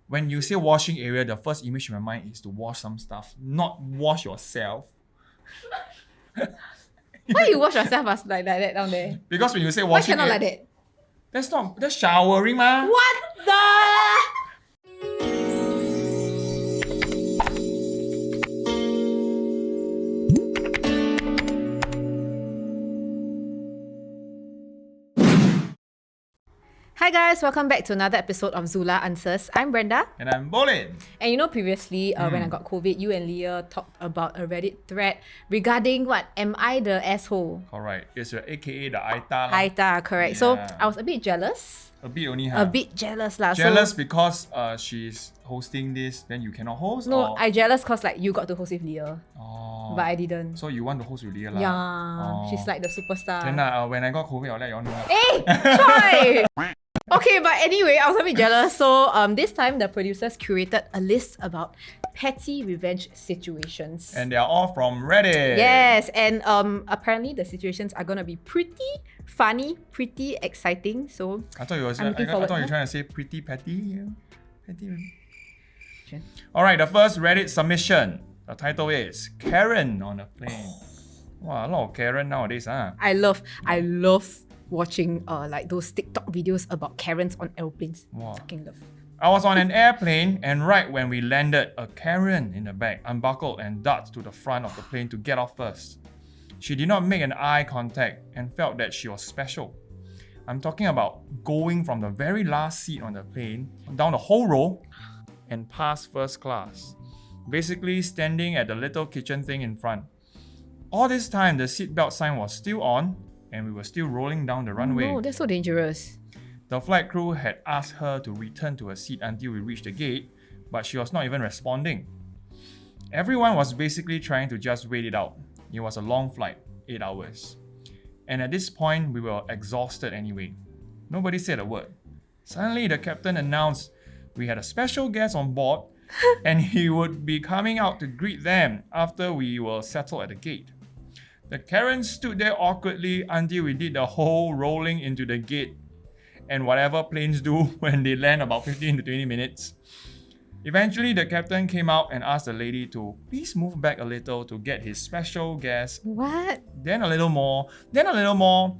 when you say washing area, the first image in my mind is to wash some stuff, not wash yourself. Why you wash yourself as like that down there? Because when you say Why washing cannot area, like that? that's showering, ma. What the? Hi guys, welcome back to another episode of ZULA Answers. I'm Brenda. And I'm Bolin. And you know previously when I got COVID, you and Leah talked about a Reddit thread regarding what? Am I the asshole? Alright, it's your AKA the Aita lah. Aita, correct. So Yeah. I was a bit jealous. A bit only, A bit jealous lah. Jealous So, because she's hosting this, then you cannot host? no, or? I jealous cause like you got to host with Leah, Oh. but I didn't. So you want to host with Leah lah? Yeah, Oh. she's like the superstar. Then when I got COVID, I'll let you all know. Hey, try! Okay, but anyway, I was a bit jealous. So this time the producers curated a list about petty revenge situations. And they are all from Reddit. Yes, and apparently the situations are gonna be pretty funny, pretty exciting. So I thought you were I'm looking forward- trying to say pretty petty. Yeah. Petty. Sure. Alright, the first Reddit submission. The title is Karen on a plane. Wow, a lot of Karen nowadays, huh? I love watching like those TikTok videos about Karens on airplanes. Wow. Fucking love. I was on an airplane, and right when we landed, a Karen in the back unbuckled and darted to the front of the plane to get off first. She did not make an eye contact and felt that she was special. I'm talking about going from the very last seat on the plane down the whole row and past first class. Basically standing at the little kitchen thing in front. All this time, the seatbelt sign was still on and we were still rolling down the runway. No, that's so dangerous. The flight crew had asked her to return to her seat until we reached the gate, but she was not even responding. Everyone was basically trying to just wait it out. It was a long flight, 8 hours. And at this point, we were exhausted anyway. Nobody said a word. Suddenly, the captain announced we had a special guest on board and he would be coming out to greet them after we were settled at the gate. The Karen stood there awkwardly until we did the whole rolling into the gate and whatever planes do when they land about 15 to 20 minutes. Eventually, the captain came out and asked the lady to please move back a little to get his special guest. What? Then a little more, then a little more.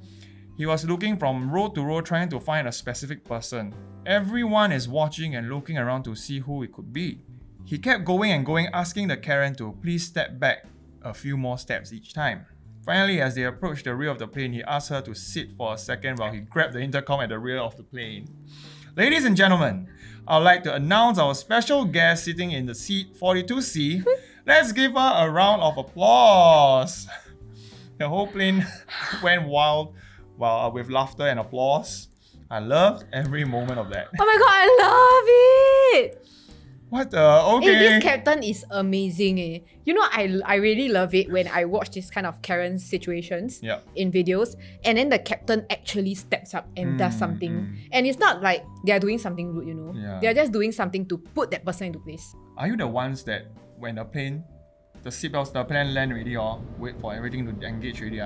He was looking from row to row trying to find a specific person. Everyone is watching and looking around to see who it could be. He kept going and going, asking the Karen to please step back a few more steps each time. Finally, as they approached the rear of the plane, he asked her to sit for a second while he grabbed the intercom at the rear of the plane. Ladies and gentlemen, I would like to announce our special guest sitting in the seat 42C. Let's give her a round of applause. The whole plane went wild with laughter and applause. I loved every moment of that. Oh my god, I love it! What the? Okay. Hey, this captain is amazing eh. You know, I really love it when I watch this kind of Karen situations Yeah. in videos and then the captain actually steps up and does something. And it's not like they're doing something rude, you know. Yeah. They're just doing something to put that person into place. Are you the ones that when the plane land already wait for everything to engage already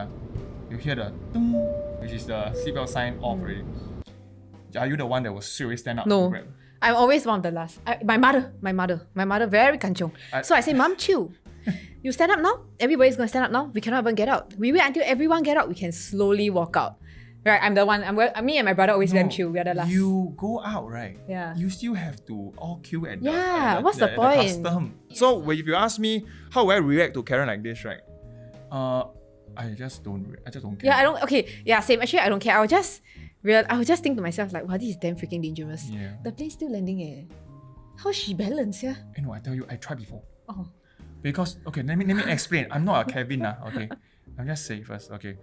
you hear the ding, which is the seatbelt sign off already. Are you the one that will straight stand up to No. grab? I'm always one of the last. My mother very kanchong. So I say, Mom, chill. You stand up now. Everybody's gonna stand up now. We cannot even get out. We wait until everyone get out. We can slowly walk out. Right, I'm the one. Me and my brother always damn chill. We are the last. You go out, right? Yeah. You still have to all queue at the Yeah, what's the at point? custom. So if you ask me how would I react to Karen like this, right? I just don't care. Yeah, I don't. Okay, yeah, same. Actually, I don't care. I would just think to myself like, wow, this is damn freaking dangerous. Yeah. The plane's still landing eh. How she balance, yeah? You know, I tell you, I tried before. Oh. Because okay, let me explain. I'm not a Kevin okay. I'm just saying first. Okay,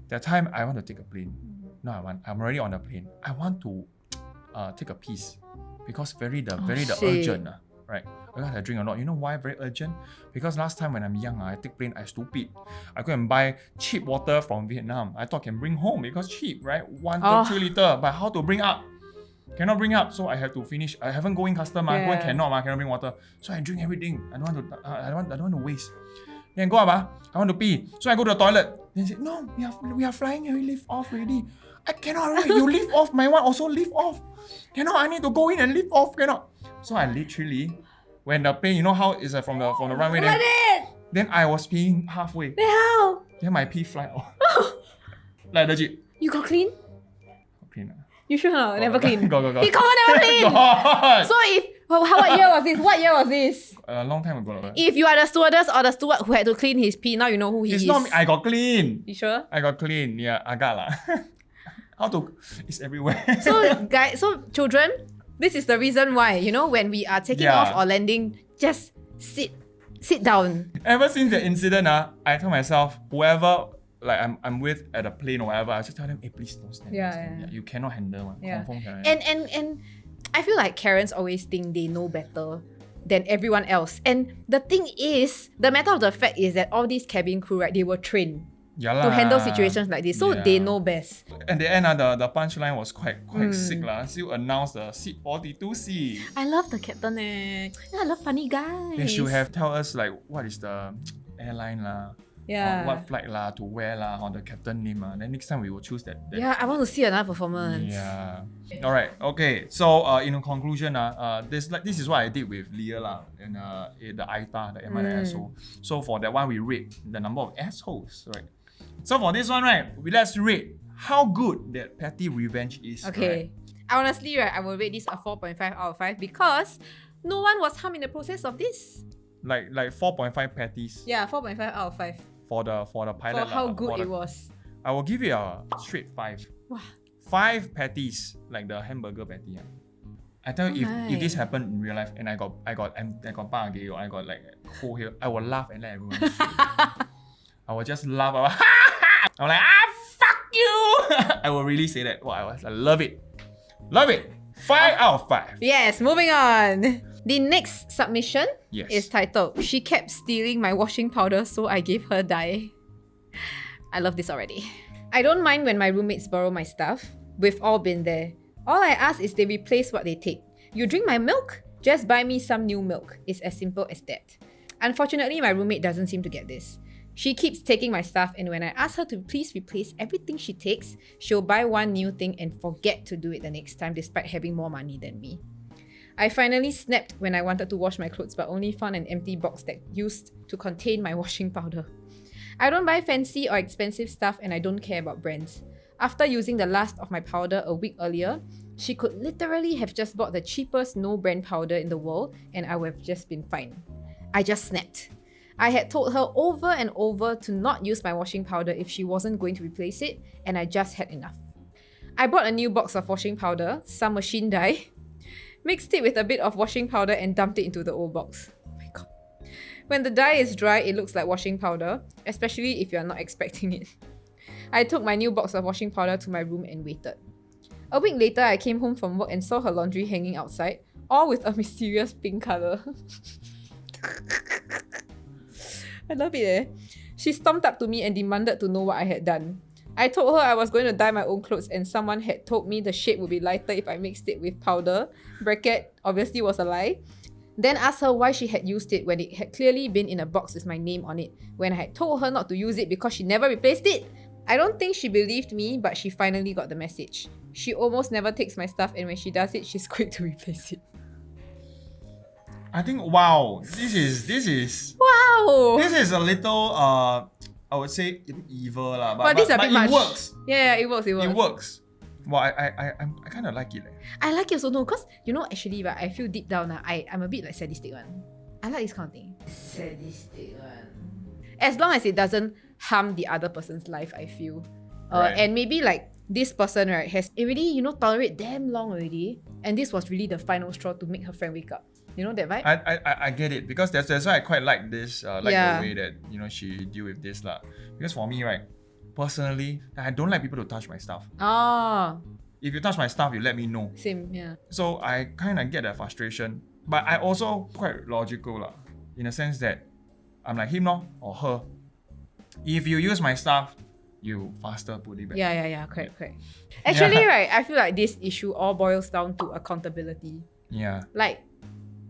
that time I want to take a plane. No, I'm already on the plane. I want to take a piece because very shit. urgent right? Because I drink a lot. You know why very urgent? Because last time when I'm young, I take plane, I stupid. I go and buy cheap water from Vietnam. I thought I can bring home because cheap, right? 1 to 3 liter. But how to bring up? Cannot bring up, so I have to finish. I haven't go in custom, Yeah. go in cannot bring water. So I drink everything. I don't want to waste. Then go up, I want to pee. So I go to the toilet. Then say, no, we are flying, we lift off already. I cannot, you lift off, my one also lift off. Cannot, I need to go in and lift off, cannot. So I literally, when the pain, you know how it's from the runway, then I was peeing halfway. Then how? Then my pee fly off. Like legit. You got clean? Clean. You sure not? Never clean. Go. He never clean. God. So what year was this? What year was this? A long time ago. If you are the stewardess or the steward who had to clean his pee, now you know who he is. It's not me. I got clean. You sure? I got clean. Yeah, agak lah. How to? It's everywhere. So children, this is the reason why, you know, when we are taking off or landing, just sit down. Ever since the incident, I told myself, whoever like I'm with at a plane or whatever, I just tell them, hey, please don't stand. Yeah. You cannot handle one. Yeah. Confirm cannot And I feel like Karens always think they know better than everyone else. And the thing is, the matter of the fact is that all these cabin crew, right, they were trained to handle situations like this. So they know best. At the end, the punchline was quite sick. Still announced the seat 42C. I love the captain. I love funny guys. They should have tell us like what is the airline what flight to where or the captain name. Then next time we will choose that. Yeah, I want to see another performance. Yeah. Alright, okay. So in conclusion, this is what I did with Leah and the Aita, the MISO. So for that one, we rate the number of assholes, right? So for this one, right, let's rate how good that PettyRevenge is. Okay. Right? Honestly, right, I will rate this a 4.5 out of 5 because no one was harmed in the process of this. Like 4.5 patties. Yeah, 4.5 out of 5. For the pilot. For how good it was. I will give it a straight 5. Wow. 5 patties, like the hamburger patty. I tell you, if this happened in real life and I got bang or I got like hole here, I will laugh and let everyone see. I will just laugh. I'm like, fuck you! I will really say that. Wow, I love it. Love it. 5 out of 5. Yes, moving on. The next submission is titled, She Kept Stealing My Washing Powder, so I gave her dye. I love this already. I don't mind when my roommates borrow my stuff. We've all been there. All I ask is they replace what they take. You drink my milk? Just buy me some new milk. It's as simple as that. Unfortunately, my roommate doesn't seem to get this. She keeps taking my stuff, and when I ask her to please replace everything she takes, she'll buy one new thing and forget to do it the next time despite having more money than me. I finally snapped when I wanted to wash my clothes but only found an empty box that used to contain my washing powder. I don't buy fancy or expensive stuff and I don't care about brands. After using the last of my powder a week earlier, she could literally have just bought the cheapest no-brand powder in the world and I would have just been fine. I just snapped. I had told her over and over to not use my washing powder if she wasn't going to replace it, and I just had enough. I bought a new box of washing powder, some machine dye, mixed it with a bit of washing powder and dumped it into the old box. Oh my god. When the dye is dry, it looks like washing powder, especially if you're not expecting it. I took my new box of washing powder to my room and waited. A week later, I came home from work and saw her laundry hanging outside, all with a mysterious pink colour. I love it eh. She stomped up to me and demanded to know what I had done. I told her I was going to dye my own clothes and someone had told me the shade would be lighter if I mixed it with powder. Bracket obviously was a lie. Then asked her why she had used it when it had clearly been in a box with my name on it, when I had told her not to use it because she never replaced it. I don't think she believed me, but she finally got the message. She almost never takes my stuff and when she does it, she's quick to replace it. I think wow, this is wow. This is a little I would say evil lah, but this is a bit much. It works. Yeah, it works. It works. Well, I kind of like it. I like it also, no, because you know actually, right, I feel deep down I'm a bit like sadistic one. I like this kind of thing. Sadistic one. As long as it doesn't harm the other person's life, I feel. Right. And maybe like this person, right, has already, tolerate damn long already, and this was really the final straw to make her friend wake up. You know that vibe? I get it, because that's why I quite like this, the way that she deal with this lah. Because for me, right, personally, I don't like people to touch my stuff. Oh. If you touch my stuff, you let me know. Same, yeah. So I kind of get that frustration, but I also quite logical lah, in a sense that I'm like him or her. If you use my stuff, you faster put it back. Yeah, correct. Actually, right, I feel like this issue all boils down to accountability. Yeah. Like,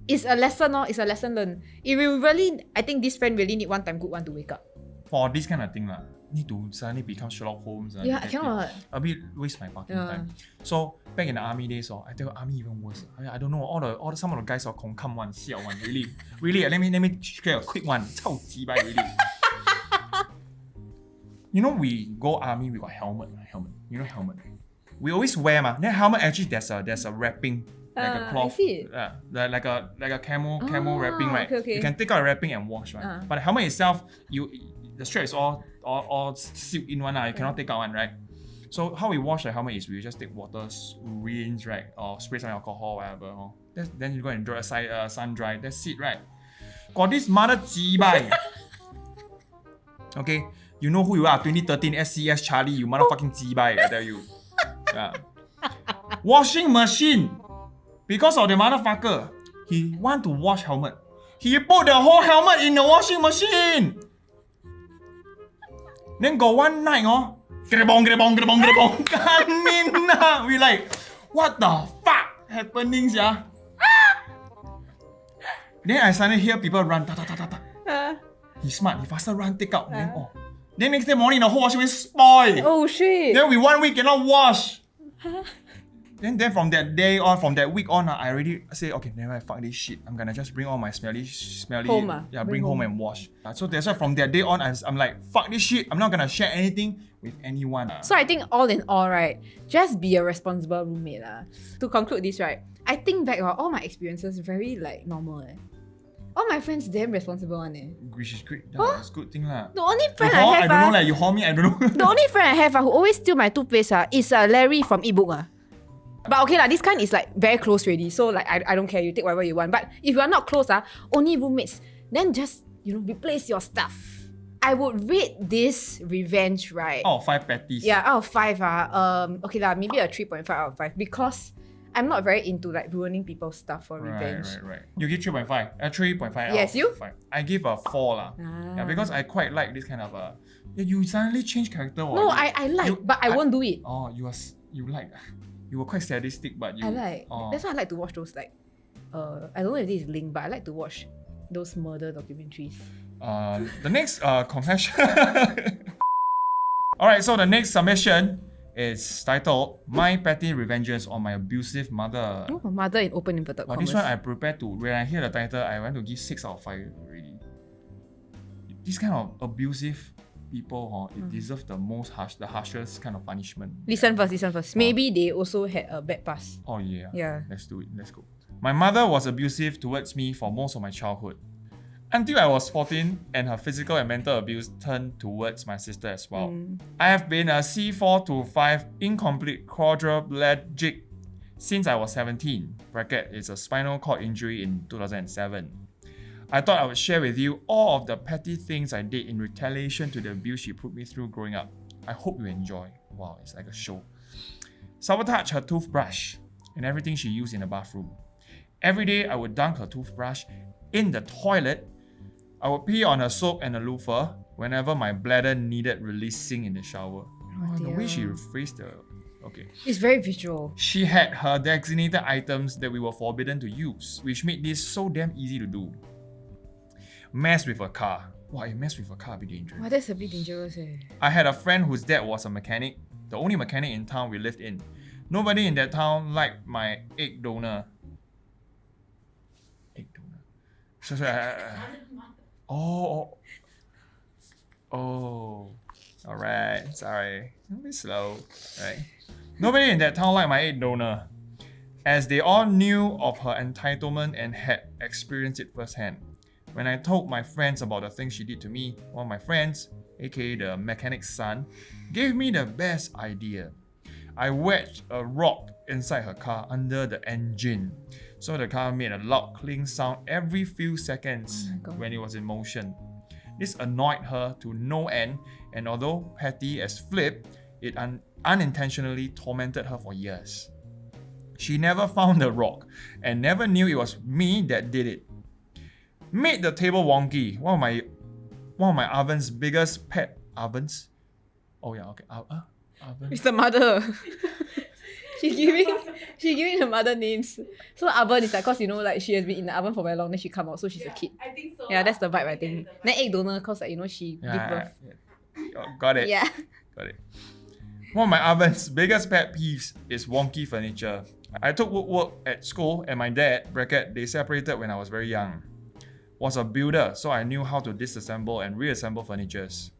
it's a lesson, it's a lesson learned. It will really, I think this friend really need one time good one to wake up. For this kind of thing lah. need to suddenly become Sherlock Holmes. Yeah, I cannot. A bit waste my fucking time. So back in the army days, I tell you, army even worse. I don't know, all the some of the guys are come one, siao one, really. Really, let me share a quick one. 超级白 really. You know, we go army, we got helmet. You know helmet. We always wear Then helmet actually there's a wrapping. Like a cloth, I see. like a camo wrapping, right? Okay. You can take out the wrapping and wash, right? But the helmet itself, the strap is all sealed in one, you cannot take out one, right? So how we wash the helmet is we just take water, rinse, right, or spray some alcohol, whatever. Then you go and sun dry. That's it, right? Got this mother jibai. Okay, you know who you are? 2013 SCS Charlie, you motherfucking jibai, I tell you. Yeah. Washing machine. Because of the motherfucker, he want to wash helmet. He put the whole helmet in the washing machine. Then got one night, grebong. We like, what the fuck happening, yeah? Then I suddenly hear people run, He's smart, he faster run, take out. Then next day morning, the whole washing machine spoil. Oh shit. Then we 1 week cannot wash. Then from that day on, from that week on, I already say, okay, never mind, fuck this shit. I'm gonna just bring all my smelly home, bring home and wash. So that's why from that day on, I'm like, fuck this shit. I'm not gonna share anything with anyone. So I think all in all, right, just be a responsible roommate. To conclude this, right, I think back all my experiences very like normal. All my friends damn responsible one. Which is great. That's a good thing lah. The only friend I have, I don't know, like you haul me, I don't know. The only friend I have who always steal my toothpaste is Larry from ebook. But okay this kind is like very close already. So like I don't care, you take whatever you want. But if you are not close, only roommates, then just replace your stuff. I would rate this revenge, right? Out of 5 patties. Yeah, out of 5. Okay maybe a 3.5 out of 5 because I'm not very into like ruining people's stuff for revenge. Right. You give 3.5. 3.5 Yes, you? 5. I give a 4 lah. Yeah, because I quite like this kind of you suddenly change character. No, I like, but I won't do it. Oh, you like. You were quite sadistic, but you... I like. That's why I like to watch those like... I don't know if this is linked, but I like to watch those murder documentaries. The next confession... Alright, so the next submission is titled My Petty Revenges on My Abusive Mother. Oh, mother in open inverted commas. This one I prepared to... When I hear the title, I went to give 6 out of 5 already. This kind of abusive people, it deserves the harshest kind of punishment. Listen first. Maybe they also had a bad past. Oh yeah. Yeah. Let's do it. Let's go. My mother was abusive towards me for most of my childhood. Until I was 14 and her physical and mental abuse turned towards my sister as well. I have been a C4 to 5 incomplete quadriplegic since I was 17. It's a spinal cord injury in 2007. I thought I would share with you all of the petty things I did in retaliation to the abuse she put me through growing up. I hope you enjoy. Wow, it's like a show. Sabotage her toothbrush and everything she used in the bathroom. Every day I would dunk her toothbrush in the toilet. I would pee on her soap and a loofah whenever my bladder needed releasing in the shower. The way she rephrased the... Okay. It's very visual. She had her designated items that we were forbidden to use, which made this so damn easy to do. Mess with a car. Wow, mess with a car be dangerous. Wow, that's a bit dangerous. I had a friend whose dad was a mechanic, the only mechanic in town we lived in. Nobody in that town liked my egg donor. Egg donor. Alright, sorry. A bit slow. Right. Nobody in that town liked my egg donor, as they all knew of her entitlement and had experienced it firsthand. When I told my friends about the things she did to me, one of my friends, aka the mechanic's son, gave me the best idea. I wedged a rock inside her car under the engine, so the car made a loud cling sound every few seconds when it was in motion. This annoyed her to no end, and although petty as flip, it unintentionally tormented her for years. She never found the rock and never knew it was me that did it. Made the table wonky. One of my oven's biggest pet ovens. Oh yeah, okay. Oven. It's the mother. She giving the mother names. So oven is like, cause like she has been in the oven for very long, then she come out, so she's a kid. I think so. Yeah, that's the vibe I think. Then egg donor, cause like she give birth. Oh, got it. Yeah. Got it. One of my oven's biggest pet peeves is wonky furniture. I took woodwork at school and my dad, they separated when I was very young. Was a builder, so I knew how to disassemble and reassemble furnitures.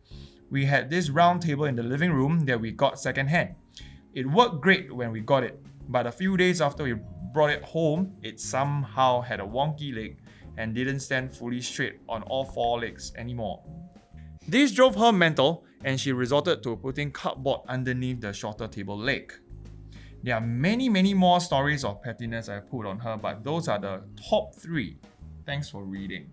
We had this round table in the living room that we got secondhand. It worked great when we got it, but a few days after we brought it home, it somehow had a wonky leg and didn't stand fully straight on all 4 legs anymore. This drove her mental and she resorted to putting cardboard underneath the shorter table leg. There are many more stories of pettiness I put on her, but those are the top 3. Thanks for reading.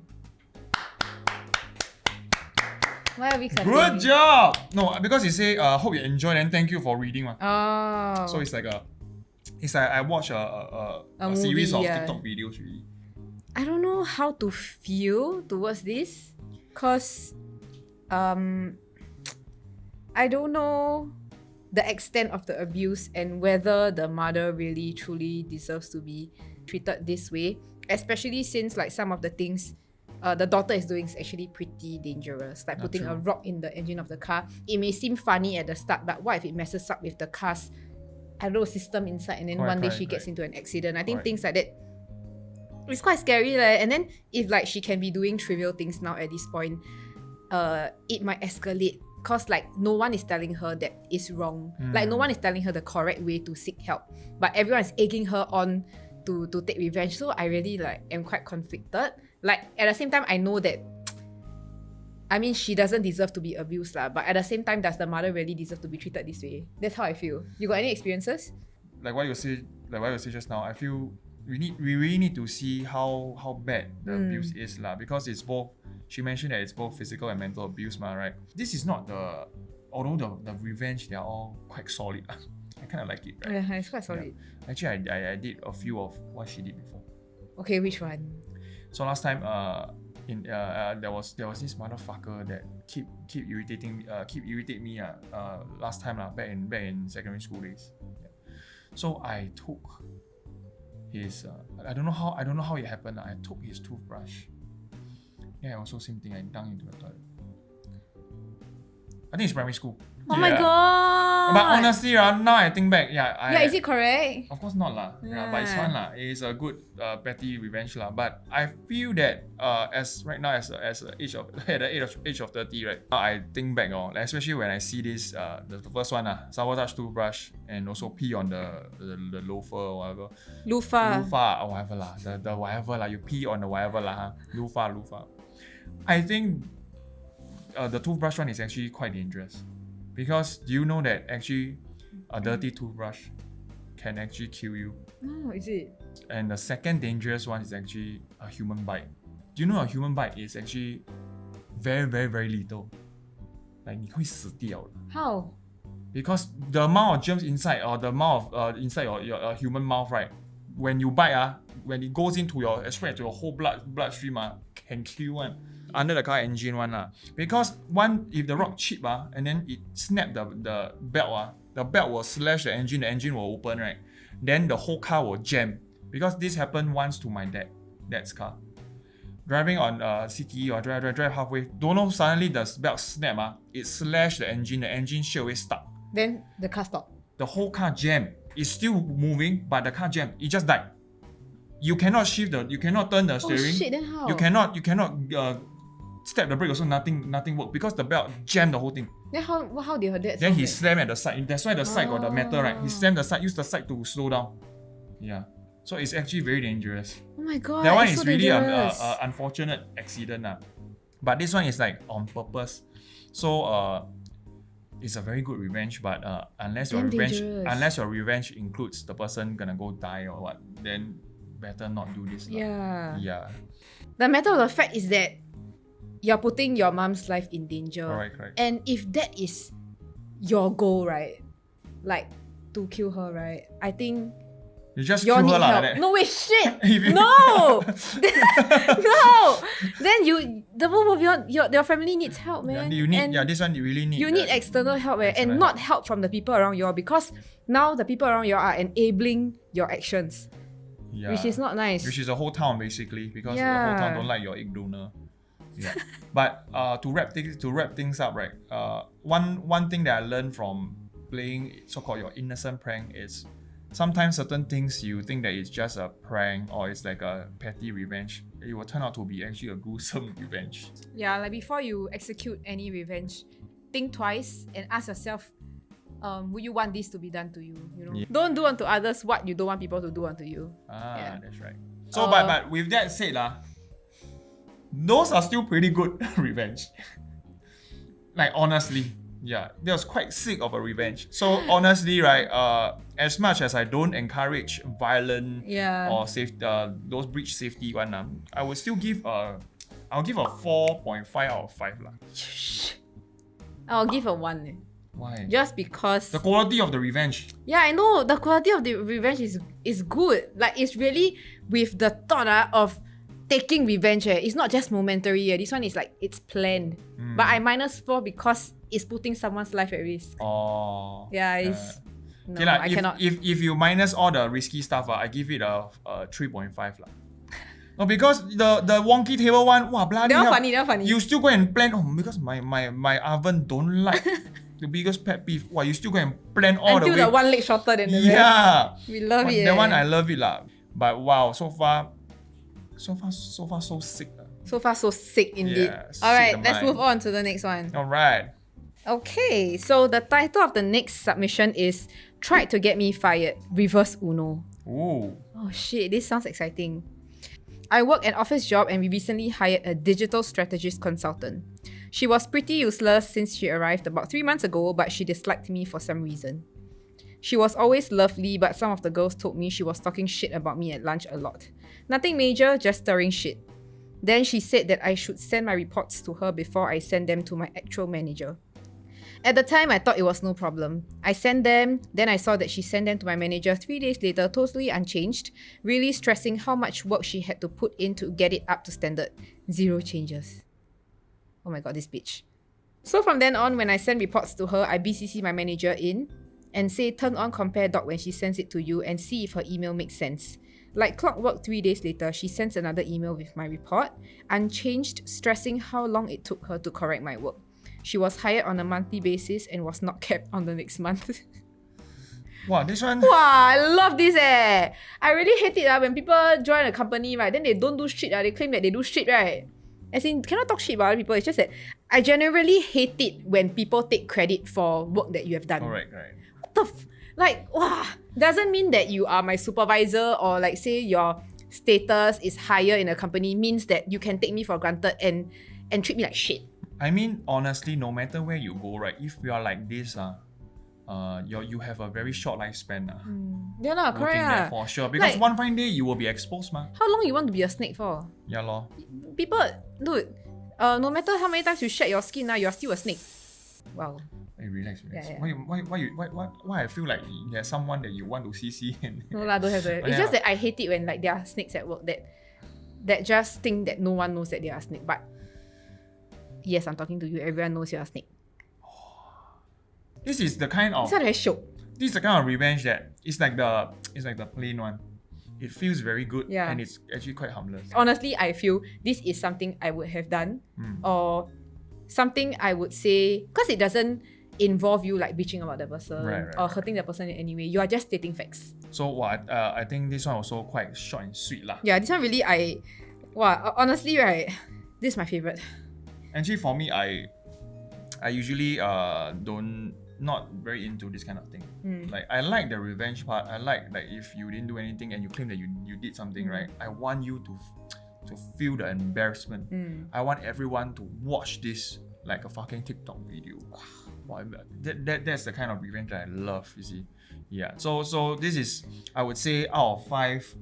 Why are we clapping? Good job! No, because you say, hope you enjoyed and thank you for reading. Oh. So it's like I watched a series of TikTok videos really. I don't know how to feel towards this, cause I don't know the extent of the abuse and whether the mother really truly deserves to be treated this way, especially since like some of the things the daughter is doing is actually pretty dangerous, like putting a rock in the engine of the car. It may seem funny at the start, but what if it messes up with the car's, I don't know, system inside, and then one day she gets into an accident? I think things like that, it's quite scary. And then if like she can be doing trivial things now at this point, it might escalate, cause like no one is telling her that it's wrong. Like no one is telling her the correct way to seek help, but everyone is egging her on to take revenge. So I really like am quite conflicted. Like at the same time, I know that, I mean, she doesn't deserve to be abused lah, but at the same time, does the mother really deserve to be treated this way? That's how I feel. You got any experiences? Like what you say just now, I feel we really need to see how bad the abuse is lah, because it's both. She mentioned that it's both physical and mental abuse, right? This is not although the revenge, they are all quite solid. I kind of like it, right? Yeah, it's quite solid. Yeah. Actually, I did a few of what she did before. Okay, which one? So last time, there was this motherfucker that keep irritate me. Last time back in secondary school days. Yeah. So I took his I don't know how it happened. I took his toothbrush. Yeah, also same thing. I dunked into the toilet. I think it's primary school. Oh my god! But honestly, now I think back, is it correct? Of course not lah. Yeah, but it's fun lah. It's a good petty revenge lah. But I feel that at the age of 30, right? I think back especially when I see this the first one sabotage toothbrush and also pee on the loafer or whatever. Loofah or whatever lah. The whatever lah. You pee on the whatever lah. Loofah. I think the toothbrush one is actually quite dangerous. Because do you know that actually a dirty toothbrush can actually kill you? Oh, is it? And the second dangerous one is actually a human bite. Do you know a human bite is actually very, very, very little? Like 你会死掉的. How? Because the amount of germs inside or the amount of inside your human mouth, right? When you bite, when it goes into spread to your whole bloodstream, can kill one. Under the car engine one because if the rock chip and then it snap the belt the belt will slash the engine will open, right? Then the whole car will jam. Because this happened once to my dad's car. Driving on CTE or drive halfway, don't know, suddenly the belt snap it slashed the engine straight away stuck. Then the car stopped. The whole car jammed. It's still moving, but the car jammed. It just died. You cannot you cannot turn the steering. Oh shit, then how? You cannot step the brake also, nothing worked because the belt jammed the whole thing. Then how did her dad? Then he slammed at the side. That's why the side got the metal, right? He slammed the side, used the side to slow down. Yeah. So it's actually very dangerous. Oh my god. That one is so really an unfortunate accident. But this one is like on purpose. So it's a very good revenge, but unless your revenge includes the person gonna go die or what, then better not do this. Yeah. The matter of the fact is that you're putting your mom's life in danger. Correct. And if that is your goal, right? Like to kill her, right? I think you just kill her like that. No, wait, shit! No! No! Then the both of your family needs help, man. You need, this one you really need. You need external help, and not help from the people around you, because now the people around you are enabling your actions. Yeah. Which is not nice. Which is a whole town basically, because the whole town don't like your egg donor. Yeah. But to wrap things up, right? One thing that I learned from playing so-called your innocent prank is sometimes certain things you think that it's just a prank or it's like a petty revenge, it will turn out to be actually a gruesome revenge. Yeah, like before you execute any revenge, think twice and ask yourself, would you want this to be done to you? You know, don't do unto others what you don't want people to do unto you. That's right. So, but with that said, those are still pretty good revenge. Like honestly, yeah, that was quite sick of a revenge. So honestly, right, as much as I don't encourage violent or those breach safety one, I would still give I'll give a 4.5 out of 5 lah. I'll give a 1. Why? Just because the quality of the revenge. Yeah, I know the quality of the revenge is good. Like it's really with the thought of taking revenge. It's not just momentary. This one is like it's planned. But I -4 because it's putting someone's life at risk. Oh. Yeah, it's no, okay, I cannot. If you minus all the risky stuff, I give it a 3.5 lah. No, because the wonky table one, wow, bloody hell. They're funny. You still go and plan. Oh, because my oven don't like the biggest pet peeve. Wow, you still go and plan all until the way. the one leg shorter than the rest. Yeah, we love it. That one I love it lah. But wow, so far so sick. So far so sick indeed. Yeah, Alright, let's move on to the next one. Alright. Okay, so the title of the next submission is Tried to Get Me Fired, Reverse Uno. Ooh. Oh shit, this sounds exciting. I work an office job and we recently hired a digital strategist consultant. She was pretty useless since she arrived about 3 months ago, but she disliked me for some reason. She was always lovely, but some of the girls told me she was talking shit about me at lunch a lot. Nothing major, just stirring shit. Then she said that I should send my reports to her before I send them to my actual manager. At the time, I thought it was no problem. I sent them, then I saw that she sent them to my manager 3 days later, totally unchanged, really stressing how much work she had to put in to get it up to standard. 0 changes. Oh my god, this bitch. So from then on, when I send reports to her, I BCC my manager in and say turn on compare doc when she sends it to you and see if her email makes sense. Like clockwork, 3 days later, she sends another email with my report, unchanged, stressing how long it took her to correct my work. She was hired on a monthly basis and was not kept on the next month. Wow, this one. Wow, I love this I really hate it when people join a company, right? Then they don't do shit. They claim that they do shit, right? As in, cannot talk shit about other people. It's just that I generally hate it when people take credit for work that you have done. Right. What the wow. Doesn't mean that you are my supervisor or like say your status is higher in a company means that you can take me for granted and treat me like shit. I mean, honestly, no matter where you go, right? If you are like this, you have a very short lifespan. Yeah lah, correct working there for sure. Because one fine day you will be exposed, ma. How long you want to be a snake for? Yeah lor. People, dude, no matter how many times you shed your skin, you're still a snake. Wow. Hey, relax. Yeah. Why I feel like there's someone that you want to CC and No lah, don't have that. It's just that I hate it when like there are snakes at work that just think that no one knows that they are a snake. But yes, I'm talking to you. Everyone knows you're a snake. This is the kind of This is the kind of revenge that it's like the plain one. It feels very good and it's actually quite harmless. Honestly, I feel this is something I would have done or something I would say because it doesn't involve you like bitching about the person or hurting the person in any way. You are just stating facts. So I think this one also quite short and sweet lah. Yeah, this one really honestly, right, this is my favorite. Actually, for me, I usually not very into this kind of thing. Like I like the revenge part. I like if you didn't do anything and you claim that you did something, right? I want you to feel the embarrassment. I want everyone to watch this like a fucking TikTok video. Wow, that's the kind of revenge that I love. You see, yeah. So this is, I would say, out of 5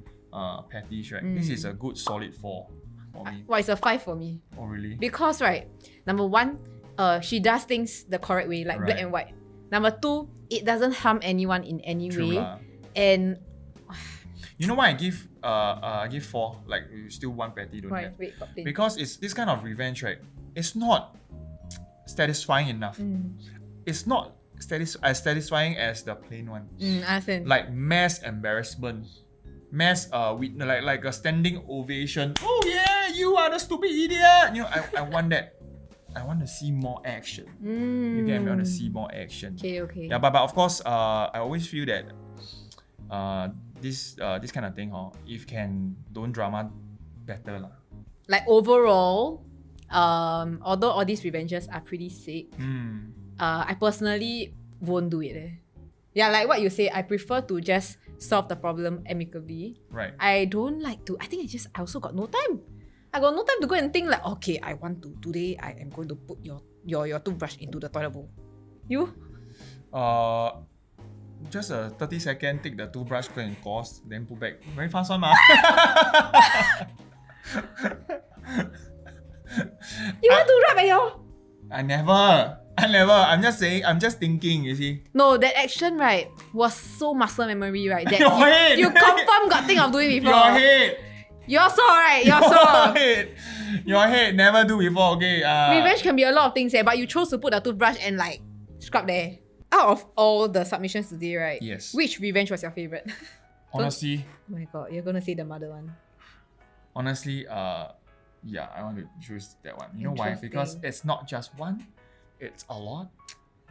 patties, right? This is a good solid 4 for me. Well, it's a 5 for me. Oh really? Because right, number 1, she does things the correct way, like black and white. Number 2, it doesn't harm anyone in any way. And you know why I give 4? Like you still 1 patty don't have. Because it's this kind of revenge, right? It's not satisfying enough. It's not as satisfying as the plain one. I understand. Like mass embarrassment. mass with like a standing ovation. Oh yeah, you are the stupid idiot. You know, I want that. I want to see more action. You get me? I want to see more action. Okay. Yeah, but of course, I always feel that this kind of thing, if can don't drama better lah. Like overall, although all these revenges are pretty sick, I personally won't do it. Yeah, like what you say, I prefer to just solve the problem amicably. Right. I don't like to. I think I also got no time. I got no time to go and think like, okay, today I am going to put your toothbrush into the toilet bowl. You? Just a 30-second, take the toothbrush, go and pause, then put back. Very fast one, ma. You want to rub at your? I never. I'm just saying, I'm just thinking, you see. No, that action, right, was so muscle memory, right? That Your head! You confirm got think of doing before. Your head! You saw, right? You saw. Your head never do before, okay? Revenge can be a lot of things, but you chose to put the toothbrush and like scrub there. Out of all the submissions today, right? Yes. Which revenge was your favorite? Honestly. Oh my god, you're gonna say the mother one. Honestly, yeah, I want to choose that one. You know why? Because it's not just one, it's a lot.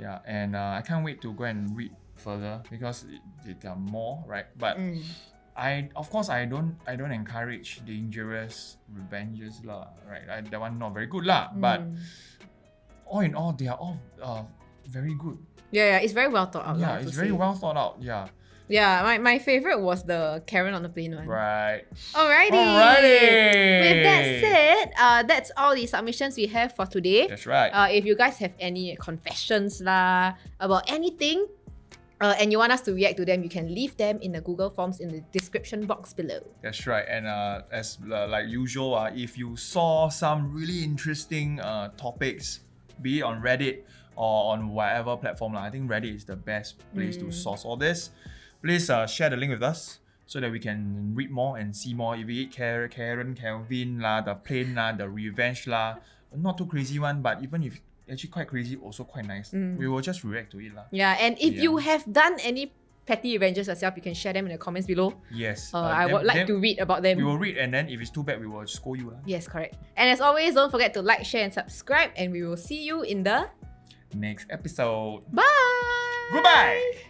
Yeah, and I can't wait to go and read further because there are more, right? But of course I don't encourage dangerous revenges lah, right? That one not very good lah. But all in all, they are all very good. Yeah, it's very well thought out. Yeah, it's very well thought out. Yeah. Yeah, my favorite was the Karen on the plane one. Right. Alrighty. With that said, that's all the submissions we have for today. That's right. If you guys have any confessions about anything, and you want us to react to them, you can leave them in the Google Forms in the description box below. That's right. And as like usual, if you saw some really interesting topics, be it on Reddit or on whatever platform, I think Reddit is the best place to source all this. Please share the link with us so that we can read more and see more. If we eat Karen, Kelvin, the plane, the revenge, not too crazy one, but even if actually quite crazy, also quite nice. We will just react to it. Yeah, and if you have done any petty revenges yourself, you can share them in the comments below. Yes. I would like to read about them. We will read, and then if it's too bad, we will scold you. Yes, correct. And as always, don't forget to like, share, and subscribe, and we will see you in the next episode. Bye! Goodbye!